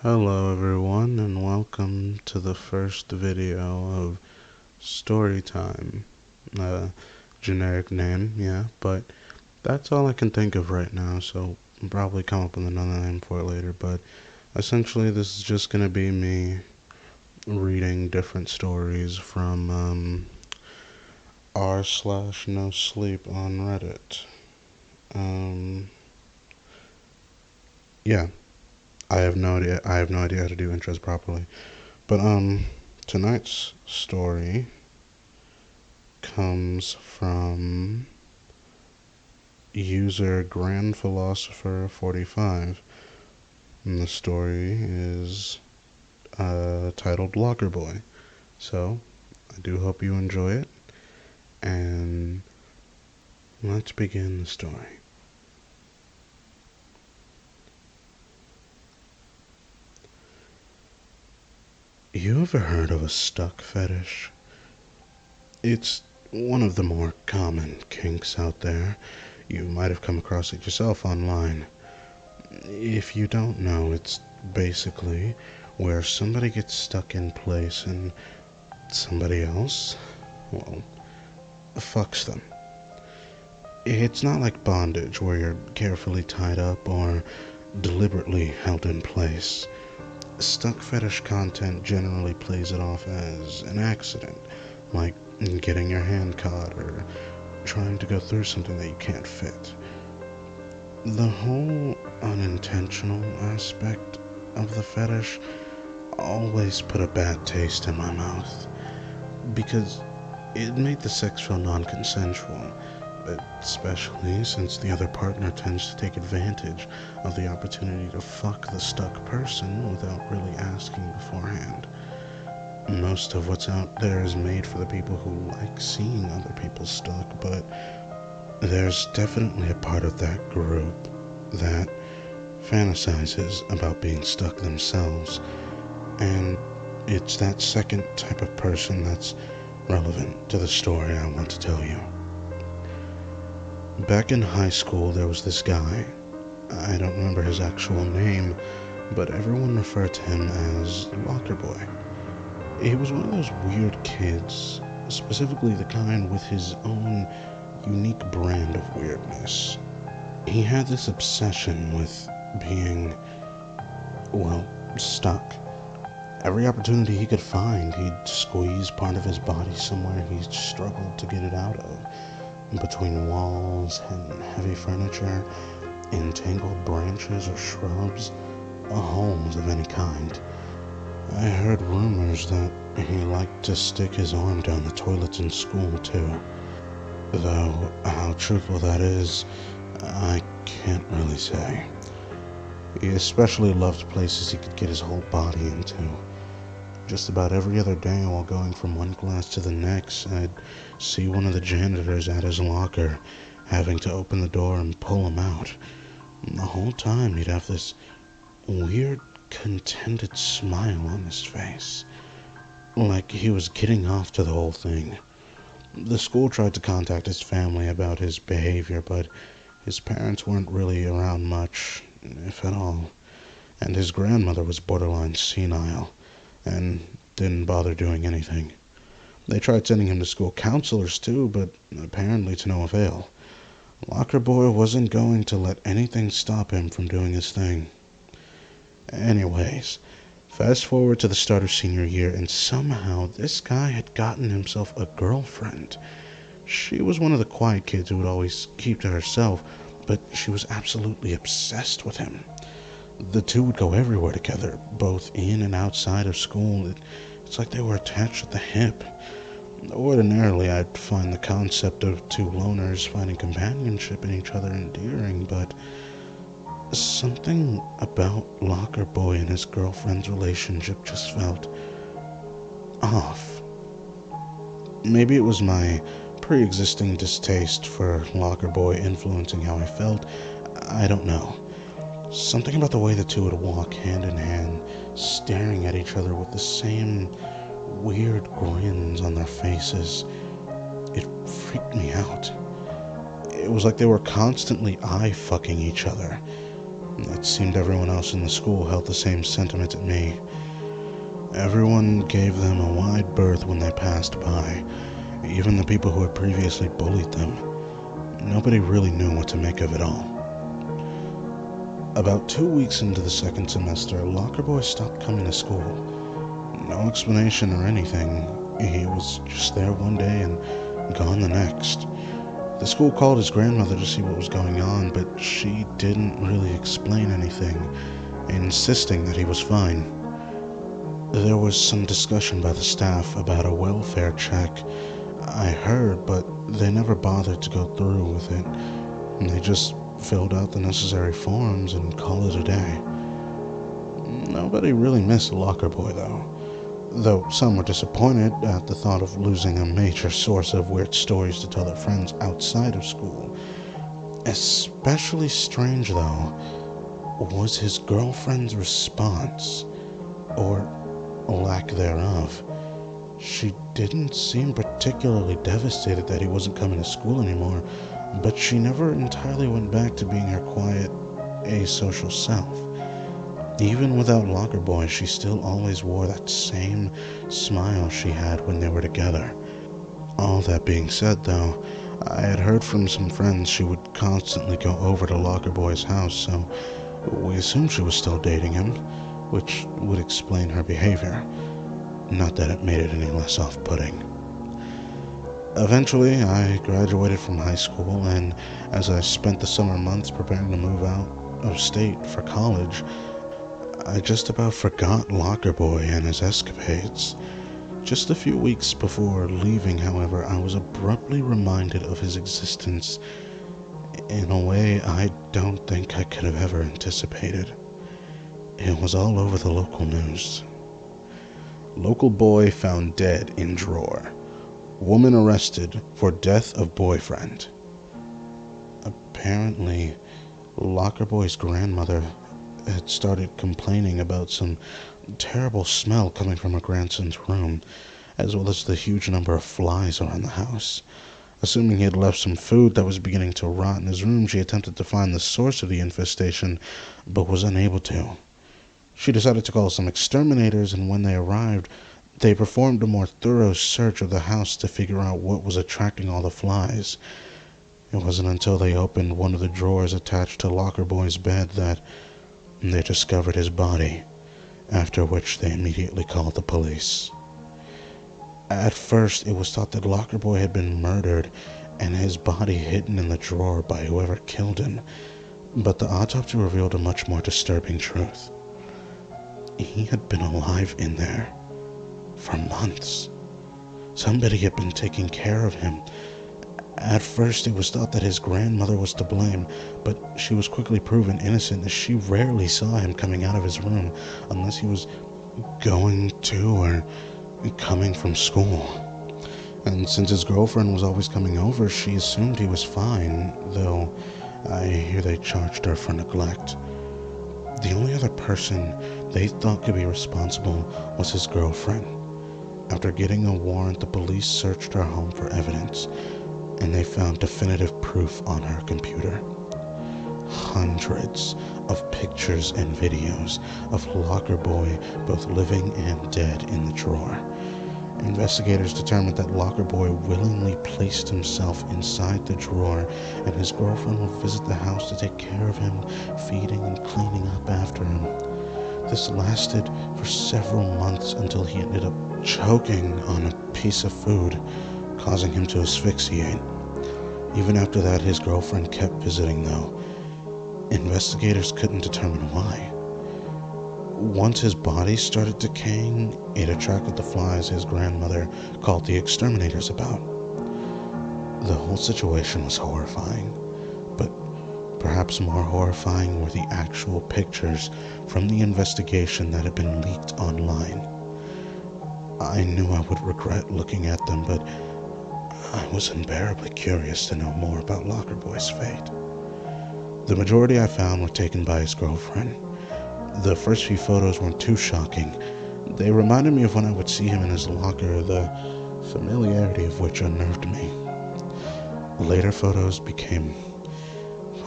Hello everyone and welcome to the first video of Storytime. Generic name, yeah, but that's all I can think of right now, so I'll probably come up with another name for it later, but essentially this is just gonna be me reading different stories from r/NoSleep on Reddit. Yeah, I have no idea how to do intros properly. But tonight's story comes from user Grand Philosopher 45, and the story is titled Locker Boy. So I do hope you enjoy it, and let's begin the story. You ever heard of a stuck fetish? It's one of the more common kinks out there. You might have come across it yourself online. If you don't know, it's basically where somebody gets stuck in place and somebody else, well, fucks them. It's not like bondage where you're carefully tied up or deliberately held in place. Stuck fetish content generally plays it off as an accident, like getting your hand caught or trying to go through something that you can't fit. The whole unintentional aspect of the fetish always put a bad taste in my mouth, because it made the sex feel non-consensual, especially since the other partner tends to take advantage of the opportunity to fuck the stuck person without really asking beforehand. Most of what's out there is made for the people who like seeing other people stuck, but there's definitely a part of that group that fantasizes about being stuck themselves, and it's that second type of person that's relevant to the story I want to tell you. Back in high school, there was this guy. I don't remember his actual name, but everyone referred to him as Locker Boy. He was one of those weird kids, specifically the kind with his own unique brand of weirdness. He had this obsession with being, well, stuck. Every opportunity he could find, he'd squeeze part of his body somewhere he struggled to get it out of. Between walls and heavy furniture, entangled branches or shrubs, holes of any kind. I heard rumors that he liked to stick his arm down the toilets in school too. Though how truthful that is, I can't really say. He especially loved places he could get his whole body into. Just about every other day while going from one class to the next, I'd see one of the janitors at his locker, having to open the door and pull him out. And the whole time he'd have this weird, contented smile on his face, like he was getting off to the whole thing. The school tried to contact his family about his behavior, but his parents weren't really around much, if at all, and his grandmother was borderline senile and didn't bother doing anything. They tried sending him to school counselors too, but apparently to no avail. Locker Boy wasn't going to let anything stop him from doing his thing. Anyways, fast forward to the start of senior year, and somehow this guy had gotten himself a girlfriend. She was one of the quiet kids who would always keep to herself, but she was absolutely obsessed with him. The two would go everywhere together, both in and outside of school. It's like they were attached at the hip. Ordinarily, I'd find the concept of two loners finding companionship in each other endearing, but something about Locker Boy and his girlfriend's relationship just felt off. Maybe it was my pre-existing distaste for Locker Boy influencing how I felt. I don't know. Something about the way the two would walk hand in hand, staring at each other with the same weird grins on their faces. It freaked me out. It was like they were constantly eye-fucking each other. It seemed everyone else in the school held the same sentiment as me. Everyone gave them a wide berth when they passed by, even the people who had previously bullied them. Nobody really knew what to make of it all. About 2 weeks into the second semester, Locker Boy stopped coming to school. No explanation or anything. He was just there one day and gone the next. The school called his grandmother to see what was going on, but she didn't really explain anything, insisting that he was fine. There was some discussion by the staff about a welfare check. I heard, but they never bothered to go through with it. They just filled out the necessary forms and called it a day. Nobody really missed Locker Boy, though some were disappointed at the thought of losing a major source of weird stories to tell their friends outside of school. Especially strange, though, was his girlfriend's response, or lack thereof. She didn't seem particularly devastated that he wasn't coming to school anymore, but she never entirely went back to being her quiet, asocial self. Even without Locker Boy, she still always wore that same smile she had when they were together. All that being said, though, I had heard from some friends she would constantly go over to Locker Boy's house, so we assumed she was still dating him, which would explain her behavior. Not that it made it any less off-putting. Eventually, I graduated from high school, and as I spent the summer months preparing to move out of state for college, I just about forgot Locker Boy and his escapades. Just a few weeks before leaving, however, I was abruptly reminded of his existence in a way I don't think I could have ever anticipated. It was all over the local news. Local boy found dead in drawer. Woman arrested for death of boyfriend. Apparently, Locker Boy's grandmother had started complaining about some terrible smell coming from her grandson's room, as well as the huge number of flies around the house. Assuming he had left some food that was beginning to rot in his room, she attempted to find the source of the infestation, but was unable to. She decided to call some exterminators, and when they arrived, they performed a more thorough search of the house to figure out what was attracting all the flies. It wasn't until they opened one of the drawers attached to Locker Boy's bed that they discovered his body, after which they immediately called the police. At first, it was thought that Locker Boy had been murdered and his body hidden in the drawer by whoever killed him, but the autopsy revealed a much more disturbing truth. He had been alive in there for months. Somebody had been taking care of him. At first, it was thought that his grandmother was to blame, but she was quickly proven innocent as she rarely saw him coming out of his room unless he was going to or coming from school. And since his girlfriend was always coming over, she assumed he was fine, though I hear they charged her for neglect. The only other person they thought could be responsible was his girlfriend. After getting a warrant, the police searched her home for evidence, and they found definitive proof on her computer. Hundreds of pictures and videos of Locker Boy, both living and dead, in the drawer. Investigators determined that Locker Boy willingly placed himself inside the drawer, and his girlfriend would visit the house to take care of him, feeding and cleaning up after him. This lasted for several months until he ended up choking on a piece of food, causing him to asphyxiate. Even after that, his girlfriend kept visiting, though. Investigators couldn't determine why. Once his body started decaying, it attracted the flies his grandmother called the exterminators about. The whole situation was horrifying, but perhaps more horrifying were the actual pictures from the investigation that had been leaked online. I knew I would regret looking at them, but I was unbearably curious to know more about Locker Boy's fate. The majority I found were taken by his girlfriend. The first few photos weren't too shocking. They reminded me of when I would see him in his locker, the familiarity of which unnerved me. Later photos became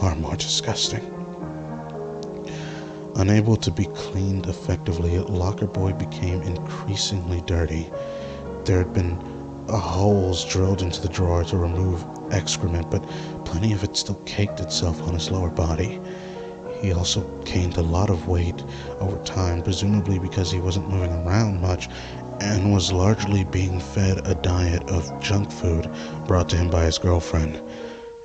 far more disgusting. Unable to be cleaned effectively, Locker Boy became increasingly dirty. There had been holes drilled into the drawer to remove excrement, but plenty of it still caked itself on his lower body. He also gained a lot of weight over time, presumably because he wasn't moving around much and was largely being fed a diet of junk food brought to him by his girlfriend.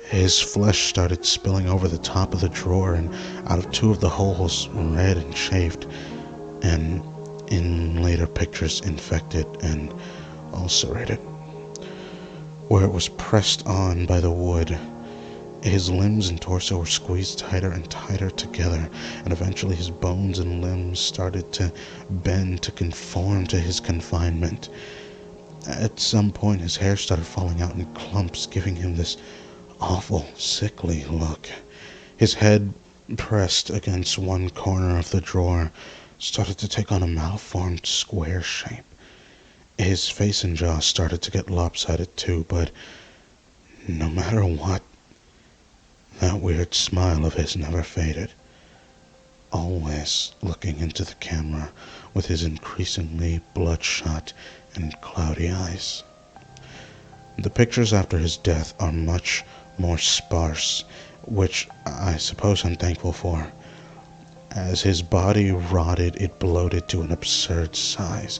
His flesh started spilling over the top of the drawer and out of two of the holes, red and chafed, and in later pictures infected and ulcerated. Where it was pressed on by the wood, his limbs and torso were squeezed tighter and tighter together, and eventually his bones and limbs started to bend to conform to his confinement. At some point, his hair started falling out in clumps, giving him this awful, sickly look. His head, pressed against one corner of the drawer, started to take on a malformed square shape. His face and jaw started to get lopsided too, but no matter what, that weird smile of his never faded, always looking into the camera with his increasingly bloodshot and cloudy eyes. The pictures after his death are much more sparse, which I suppose I'm thankful for. As his body rotted, it bloated to an absurd size.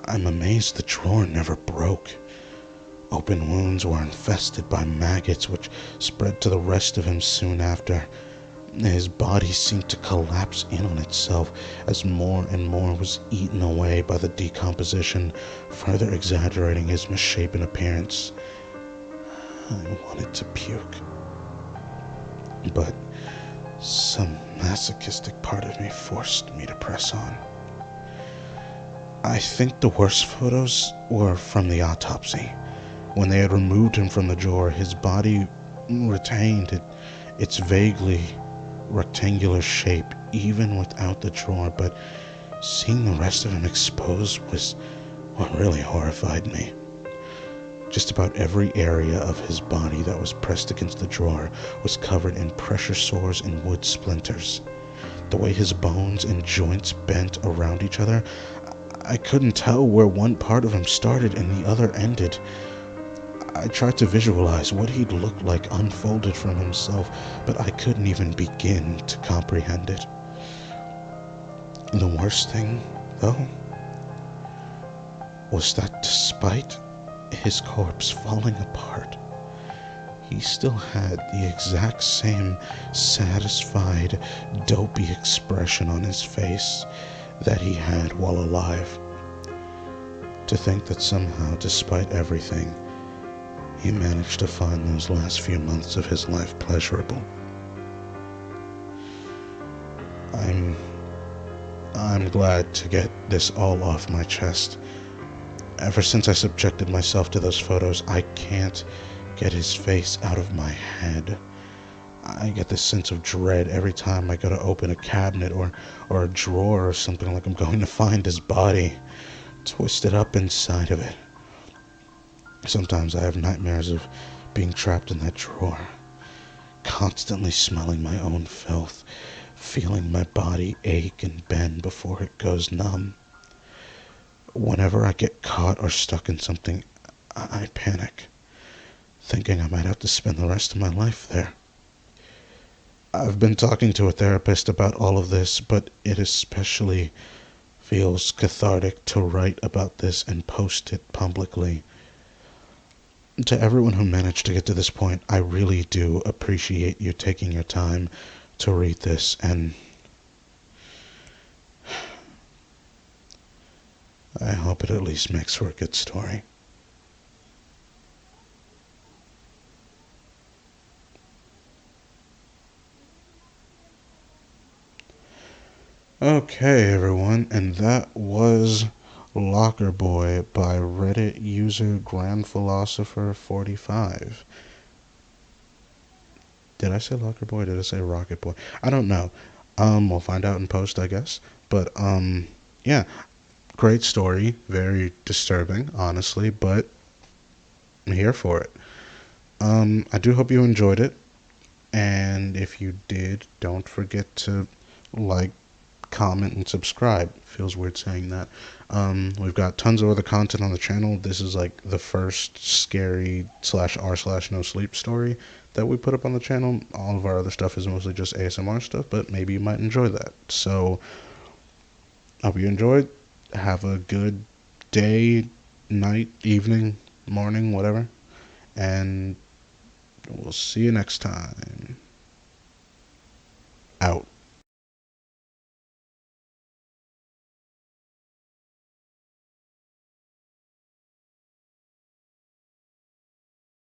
I'm amazed the drawer never broke. Open wounds were infested by maggots, which spread to the rest of him soon after. His body seemed to collapse in on itself as more and more was eaten away by the decomposition, further exaggerating his misshapen appearance. I wanted to puke, but some masochistic part of me forced me to press on. I think the worst photos were from the autopsy. When they had removed him from the drawer, his body retained its vaguely rectangular shape even without the drawer, but seeing the rest of him exposed was what really horrified me. Just about every area of his body that was pressed against the drawer was covered in pressure sores and wood splinters. The way his bones and joints bent around each other, I couldn't tell where one part of him started and the other ended. I tried to visualize what he'd look like unfolded from himself, but I couldn't even begin to comprehend it. The worst thing, though, was that despite his corpse falling apart, he still had the exact same satisfied, dopey expression on his face that he had while alive. To think that somehow, despite everything, he managed to find those last few months of his life pleasurable. I'm glad to get this all off my chest. Ever since I subjected myself to those photos, I can't get his face out of my head. I get this sense of dread every time I go to open a cabinet or a drawer or something, like I'm going to find his body twisted up inside of it. Sometimes I have nightmares of being trapped in that drawer, constantly smelling my own filth, feeling my body ache and bend before it goes numb. Whenever I get caught or stuck in something, I panic, thinking I might have to spend the rest of my life there. I've been talking to a therapist about all of this, but it especially feels cathartic to write about this and post it publicly. To everyone who managed to get to this point, I really do appreciate you taking your time to read this, and I hope it at least makes for a good story. Okay, everyone, and that was Locker Boy by Reddit user Grand Philosopher 45. Did I say Locker Boy? Did I say Rocket Boy? I don't know. We'll find out in post, I guess. But, yeah. Great story. Very disturbing, honestly, but I'm here for it. I do hope you enjoyed it. And if you did, don't forget to like, comment, and subscribe. Feels weird saying that. We've got tons of other content on the channel. This is like the first scary /r/ no sleep story that we put up on the channel. All of our other stuff is mostly just ASMR stuff, but maybe you might enjoy that. So, hope you enjoyed. Have a good day, night, evening, morning, whatever. And we'll see you next time. Out.